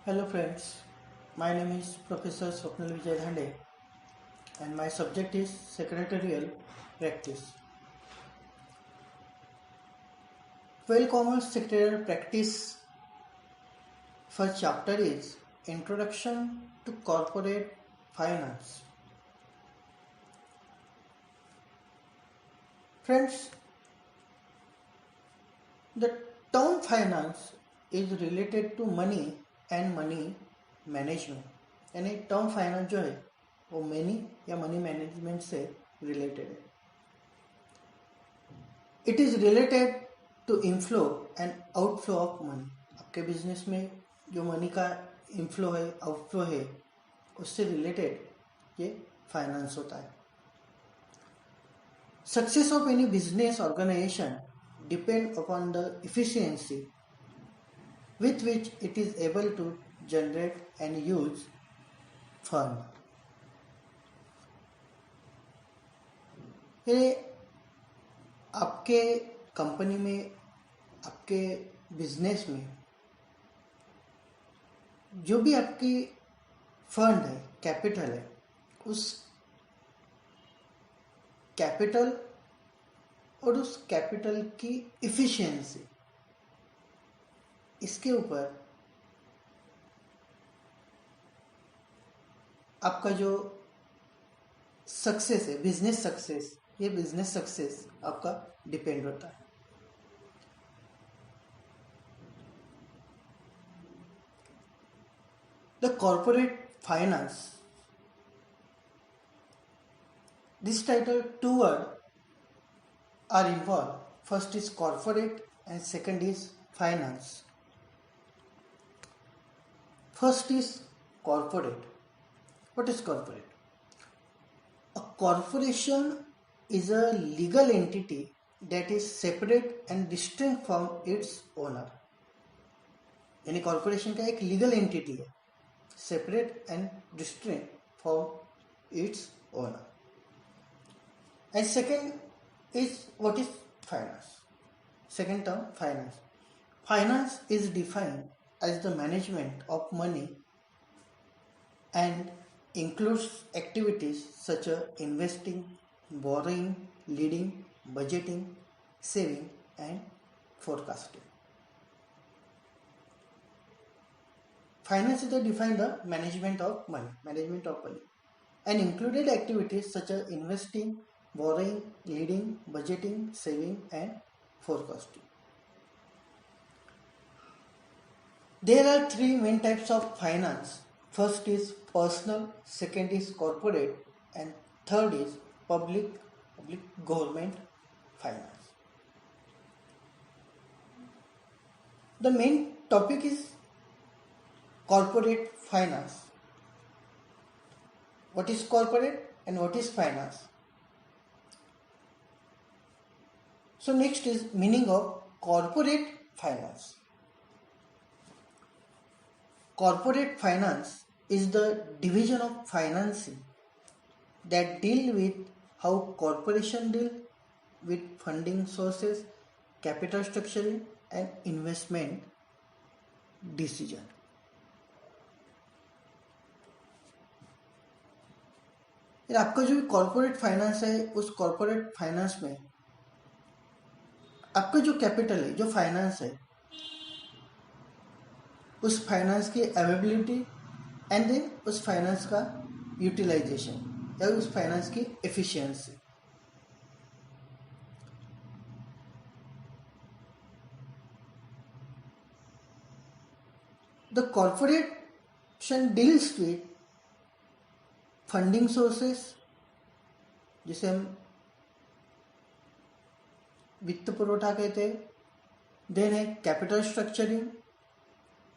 Hello friends, my name is Professor Swapnil Vijay Dhande and my subject is Secretarial Practice. Common Secretarial Practice first chapter is Introduction to Corporate Finance. Friends, the term finance is related to money and money management, यानी term finance जो है वो money या money management से related है. It is related to inflow and outflow of money. आपके business में जो मनी का इनफ्लो है आउटफ्लो है उससे रिलेटेड ये फाइनेंस होता है. Success of any business organization depend upon the efficiency with which it is able to generate and use fund. ये आपके कंपनी में आपके बिजनेस में जो भी आपकी फंड है कैपिटल है उस कैपिटल और उस कैपिटल की इफिशिएंसी इसके ऊपर आपका जो सक्सेस है बिजनेस सक्सेस, ये बिजनेस सक्सेस आपका डिपेंड होता है. The corporate finance, this title two words are involved. First is corporate and second is finance. First is corporate. What is corporate? A corporation is a legal entity that is separate and distinct from its owner. यानी corporation का एक legal entity है, separate and distinct from its owner. And second is what is finance. Second term, finance. Finance is defined as the management of money and includes activities such as investing, borrowing, leading, budgeting, saving and forecasting. Finance is defined the management of money and included activities such as investing, borrowing, leading, budgeting, saving and forecasting. There are three main types of finance. First is personal, second is corporate and third is public government finance. The main topic is corporate finance. What is corporate and what is finance? So next is meaning of corporate finance. Corporate finance is the division of financing that deal with how corporation deal with funding sources, capital structuring and investment decision. आपका जो corporate finance है उस corporate finance में आपका जो capital है जो finance है उस फाइनेंस की अवेलेबिलिटी एंड देन उस फाइनेंस का यूटिलाइजेशन या उस फाइनेंस की efficiency. The corporation deals with funding sources, जिसे हम वित्त पुरवठा कहते हैं. देन है कैपिटल स्ट्रक्चरिंग,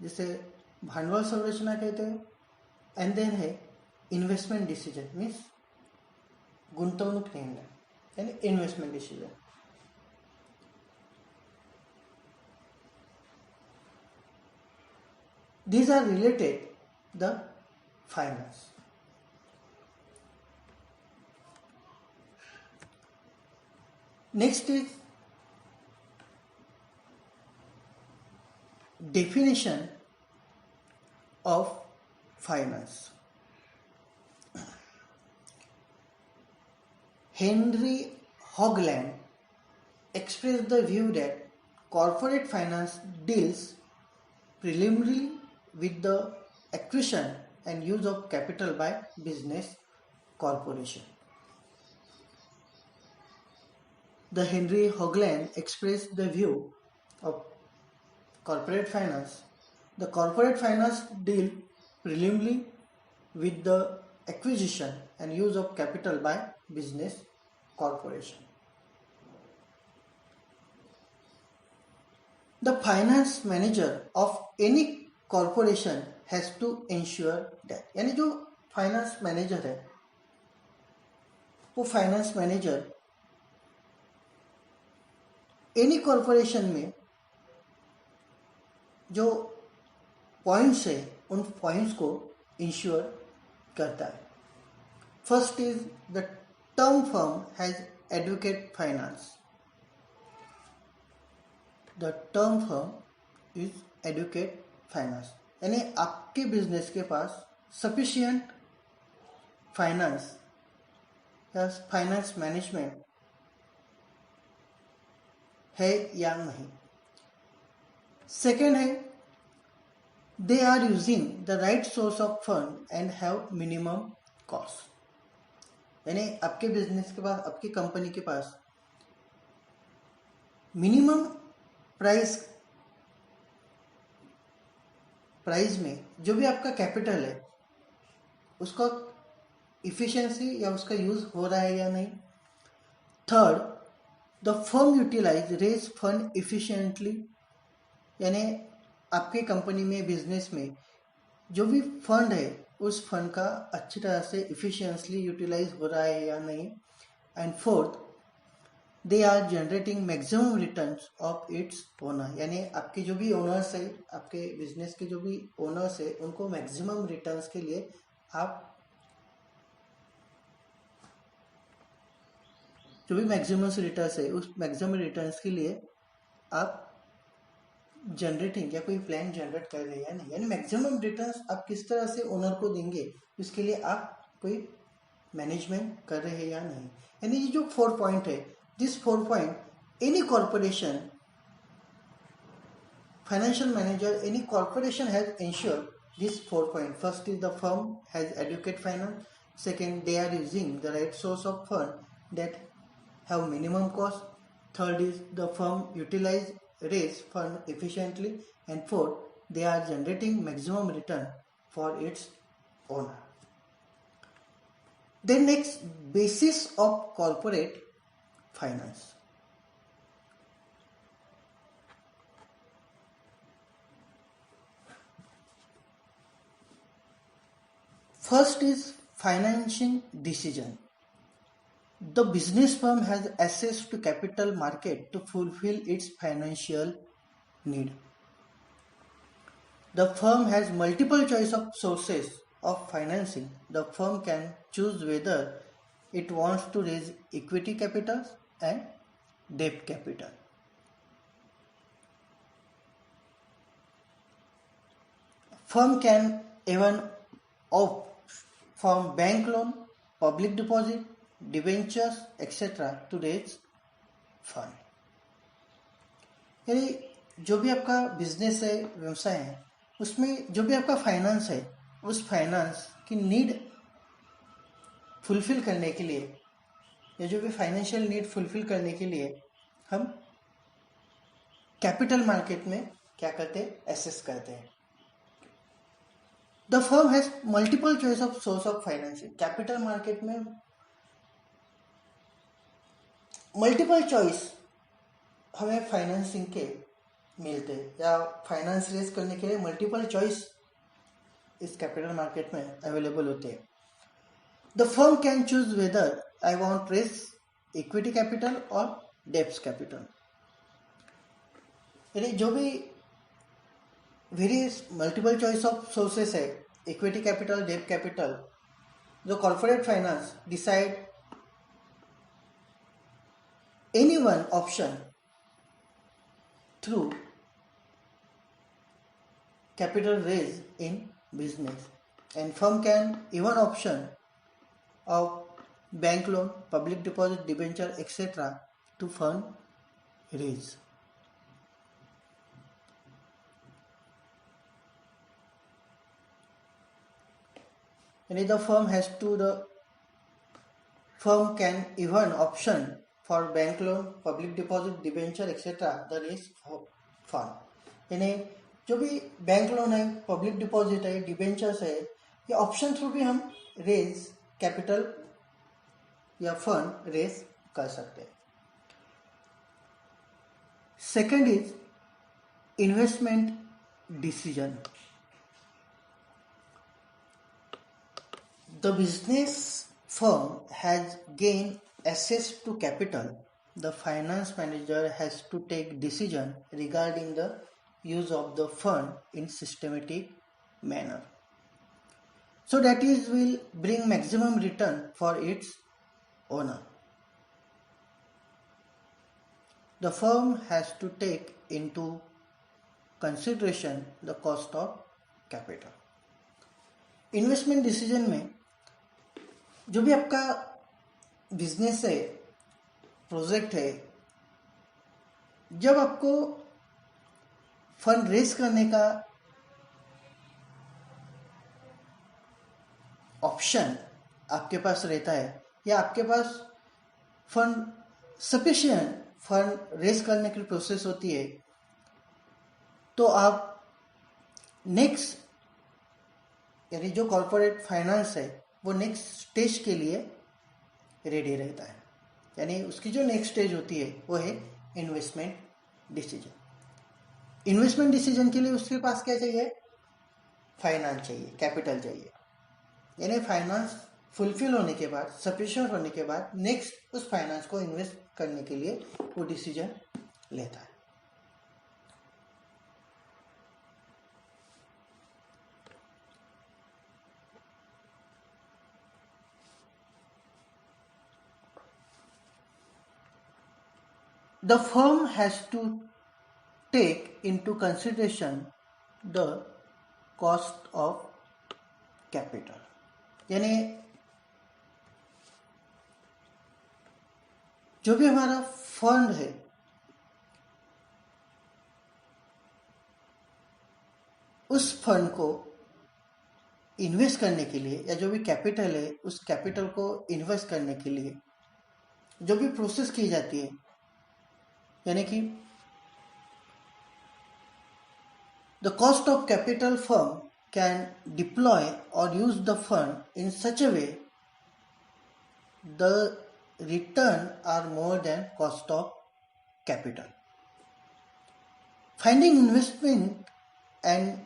जिसे भांडवल संरचना कहते हैं. एंड देन है इन्वेस्टमेंट डिसीजन, मीन्स गुंतवणूक निर्णय यानी investment decision. These are related the finance. Next is definition of finance. Henry Hogland expressed the view that corporate finance deals preliminarily with the acquisition and use of capital by business corporation. The Henry Hogland expressed the view of corporate finance. The corporate finance deal preliminarily with the acquisition and use of capital by business corporation. The finance manager of any corporation has to ensure that, यानी जो finance manager है वो finance manager any corporation में जो points है उन points को ensure करता है. First is the term firm has advocate finance. The term firm is advocate finance, यानी आपके बिजनेस के पास सफिशिएंट फाइनेंस या फाइनेंस मैनेजमेंट है या नहीं. सेकेंड है they are using the right source of fund and have minimum cost. यानी आपके बिजनेस के पास, आपकी कंपनी के पास मिनिमम प्राइस में जो भी आपका कैपिटल है उसका इफिशिएंसी या उसका यूज हो रहा है या नहीं. Third, the firm utilize raise fund efficiently, यानी आपके कंपनी में, बिजनेस में जो भी फंड है उस फंड का अच्छी तरह से इफिशिएंटली यूटिलाइज हो रहा है या नहीं. And fourth, they are generating maximum returns of its owner, यानी आपके जो भी ओनर्स है, आपके बिजनेस के जो भी ओनर्स है उनको मैक्सिमम रिटर्न्स के लिए आप जो भी मैक्सिमम रिटर्न्स है उस मैक्सिमम रिटर्न्स के लिए आप जनरेटिंग या कोई प्लान जनरेट कर रहे हैं या नहीं, यानी मैक्सिमम रिटर्न्स आप किस तरह से ओनर को देंगे उसके लिए आप कोई मैनेजमेंट कर रहे हैं या नहीं. यानी ये जो 4 पॉइंट है, this 4 point any corporation, financial manager, any corporation has ensured these 4 points. First is the firm has adequate finance. Second, they are using the right source of fund that have minimum cost. Third is the firm raise fund efficiently. And fourth, they are generating maximum return for its owner. Then next, basis of corporate finance. First is financing decision. The business firm has access to capital market to fulfill its financial need. The firm has multiple choice of sources of financing. The firm can choose whether it wants to raise equity capital and debt capital. Firm can even opt from bank loan, public deposit, debentures, etc. to raise fund. यानी जो भी आपका business है, व्यवसाय है, उसमें जो भी आपका फाइनेंस है, उस फाइनेंस की नीड फुलफिल करने के लिए या जो भी फाइनेंशियल नीड फुलफिल करने के लिए हम कैपिटल मार्केट में क्या करते हैं, एसेस करते हैं. The firm has multiple choice of source of financing. Capital market में मल्टीपल चॉइस हमें फाइनेंसिंग के मिलते हैं या फाइनेंस रेज करने के लिए मल्टीपल चॉइस इस कैपिटल मार्केट में अवेलेबल होते हैं. The firm can choose whether I want raise equity capital और डेब्ट कैपिटल. यानी जो भी various multiple choice of sources है, इक्विटी कैपिटल, डेब्ट कैपिटल, जो corporate finance decide any one option through capital raise in business, and firm can even option of bank loan, public deposit, debenture, etc. to fund raise. And the firm can even option for bank loan, public deposit, debenture, etc. the raise fund. यानी जो भी bank loan है, public deposit है, debentures है, ये option through भी हम raise capital या फंड रेज कर सकते हैं. Second is investment decision. The business firm has gained access to capital. The finance manager has to take decision regarding the use of the fund in systematic manner, so that it will bring maximum return for its owner. The firm has to take into consideration the cost of capital. Investment decision में जो भी आपका business है, project है, जब आपको fund raise करने का ऑप्शन आपके पास रहता है या आपके पास फंड सफिशिएंट फंड रेज करने की प्रोसेस होती है, तो आप नेक्स्ट यानी जो कॉर्पोरेट फाइनेंस है वो नेक्स्ट स्टेज के लिए रेडी रहता है. यानी उसकी जो नेक्स्ट स्टेज होती है वो है इन्वेस्टमेंट डिसीजन. इन्वेस्टमेंट डिसीजन के लिए उसके पास क्या चाहिए? फाइनेंस चाहिए, कैपिटल चाहिए. यानी फाइनेंस फुलफिल होने के बाद, सफिशिएंट होने के बाद नेक्स्ट उस फाइनेंस को इन्वेस्ट करने के लिए वो डिसीजन लेता है. The firm has to take into consideration the cost of capital. यानी जो भी हमारा फंड है उस फंड को इन्वेस्ट करने के लिए या जो भी कैपिटल है उस कैपिटल को इन्वेस्ट करने के लिए जो भी प्रोसेस की जाती है, यानी कि the cost of capital firm can deploy or use the fund in such a way the return are more than cost of capital. Finding investment and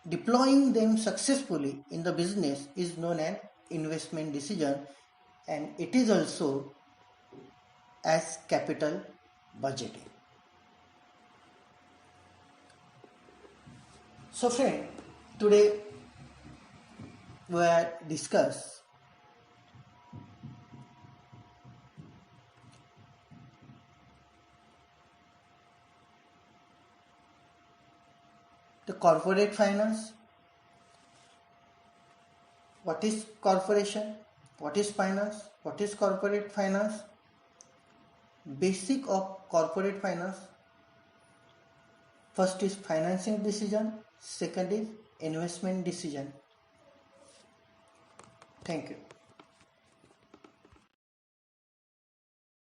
deploying them successfully in the business is known as investment decision, and it is also as capital budgeting. So friend, today we will discuss the corporate finance. What is corporation? What is finance? What is corporate finance? Basic of corporate finance. First is financing decision. Second is investment decision. Thank you.